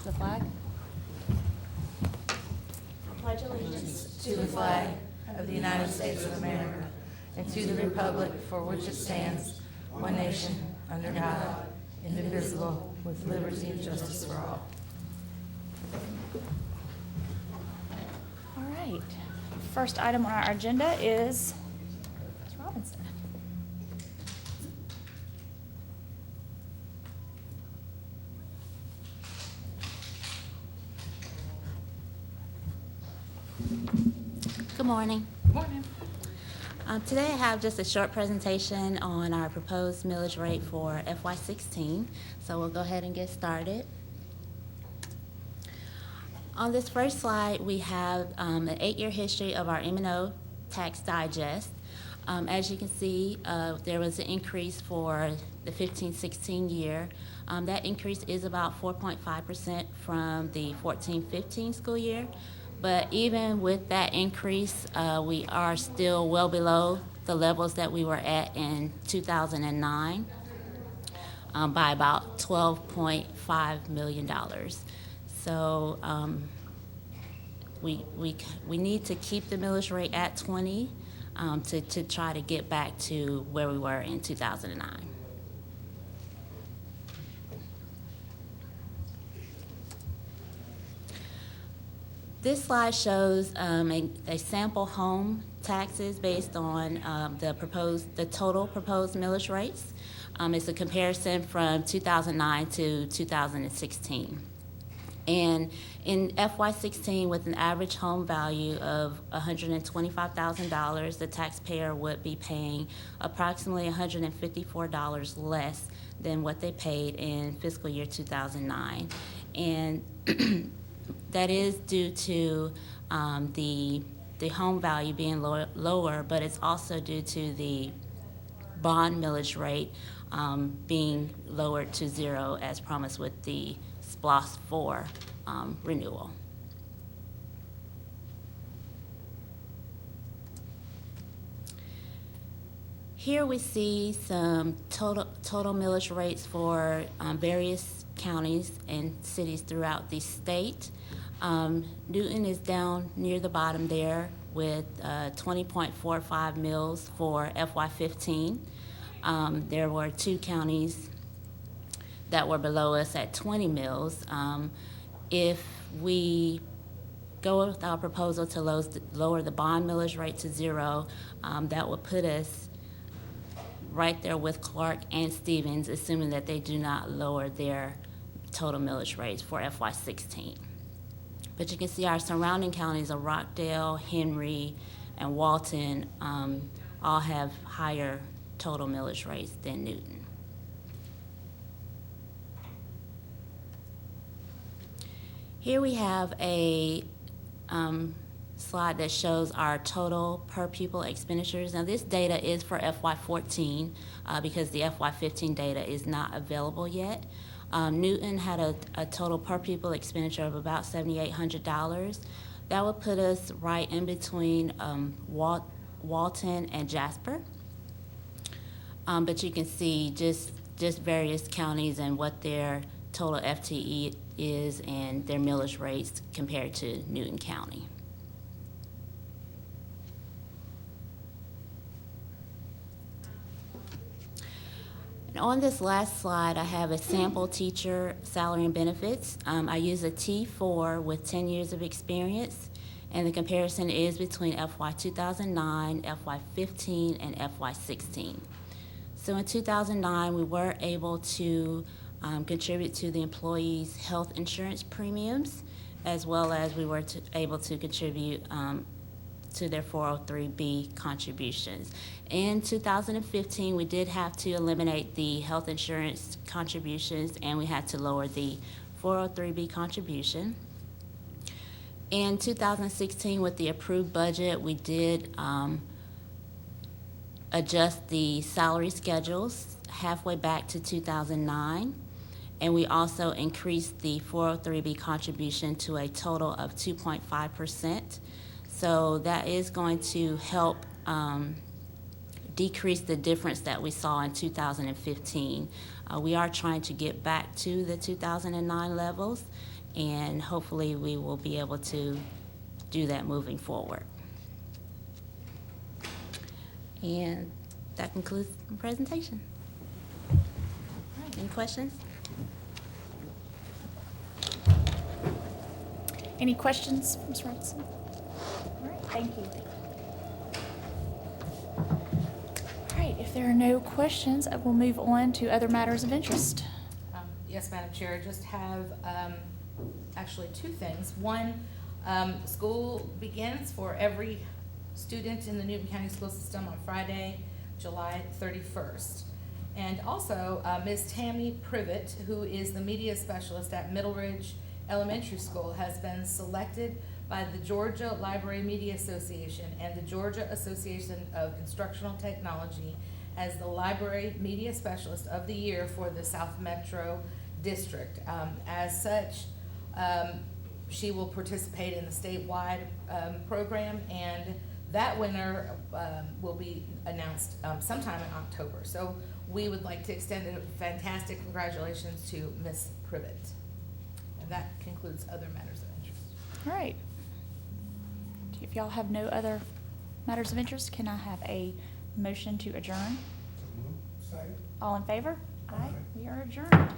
the flag. Pledge allegiance To the flag of the United States of America and to the republic for which it stands, one nation, under God, indivisible, with liberty and justice for all. All right. First item on our agenda is Ms. Robinson. Good morning. Morning. Today I have just a short presentation on our proposed millage rate for FY16. So we'll go ahead and get started. On this first slide, we have an 8-year history of our M&O tax digest. As you can see, there was an increase for the 15-16 year. That increase is about 4.5% from the 14-15 school year. But even with that increase, we are still well below the levels that we were at in 2009 by about $12.5 million. So we need to keep the millage rate at 20 to try to get back to where we were in 2009. This slide shows a sample home taxes based on the total proposed millage rates. It's a comparison from 2009 to 2016. And in FY16, with an average home value of $125,000, the taxpayer would be paying approximately $154 less than what they paid in fiscal year 2009. And that is due to the home value being lower, but it's also due to the bond millage rate being lowered to 0 as promised with the SPLOST 4 renewal. Here we see some total millage rates for various counties and cities throughout the state. Newton is down near the bottom there with 20.45 mills for FY15. There were 2 counties that were below us at 20 mills. If we go with our proposal to lower the bond millage rate to 0, that would put us right there with Clark and Stevens, assuming that they do not lower their total millage rates for FY16. But you can see our surrounding counties of Rockdale, Henry, and Walton all have higher total millage rates than Newton. Here we have a slide that shows our total per pupil expenditures. Now this data is for FY14 because the FY15 data is not available yet. Newton had a total per pupil expenditure of about $7,800. That would put us right in between Walton and Jasper. But you can see just various counties and what their total FTE is and their millage rates compared to Newton County. And on this last slide, I have a sample teacher salary and benefits. I use a T4 with 10 years of experience, and the comparison is between FY 2009, FY 15, and FY 16. So in 2009, we were able to contribute to the employees' health insurance premiums, as well as we were able to contribute to their 403B contributions. In 2015, we did have to eliminate the health insurance contributions, and we had to lower the 403B contribution. In 2016, with the approved budget, we did adjust the salary schedules halfway back to 2009, and we also increased the 403B contribution to a total of 2.5%. So that is going to help decrease the difference that we saw in 2015. We are trying to get back to the 2009 levels, and hopefully we will be able to do that moving forward. And that concludes the presentation. Any questions? Any questions, Ms. Robinson? All right, thank you. All right, if there are no questions, we'll move on to other matters of interest. Yes, Madam Chair, I just have actually two things. One, school begins for every student in the Newton County school system on Friday, July 31st. And also, Ms. Tammy Privet, who is the media specialist at Middle Ridge Elementary School, has been selected by the Georgia Library Media Association and the Georgia Association of Instructional Technology as the Library Media Specialist of the Year for the South Metro District. As such, she will participate in the statewide program, and that winner will be announced sometime in October. So we would like to extend a fantastic congratulations to Ms. Privet. And that concludes other matters of interest. All right. If y'all have no other matters of interest, can I have a motion to adjourn? Second. All in favor? Aye. We are adjourned.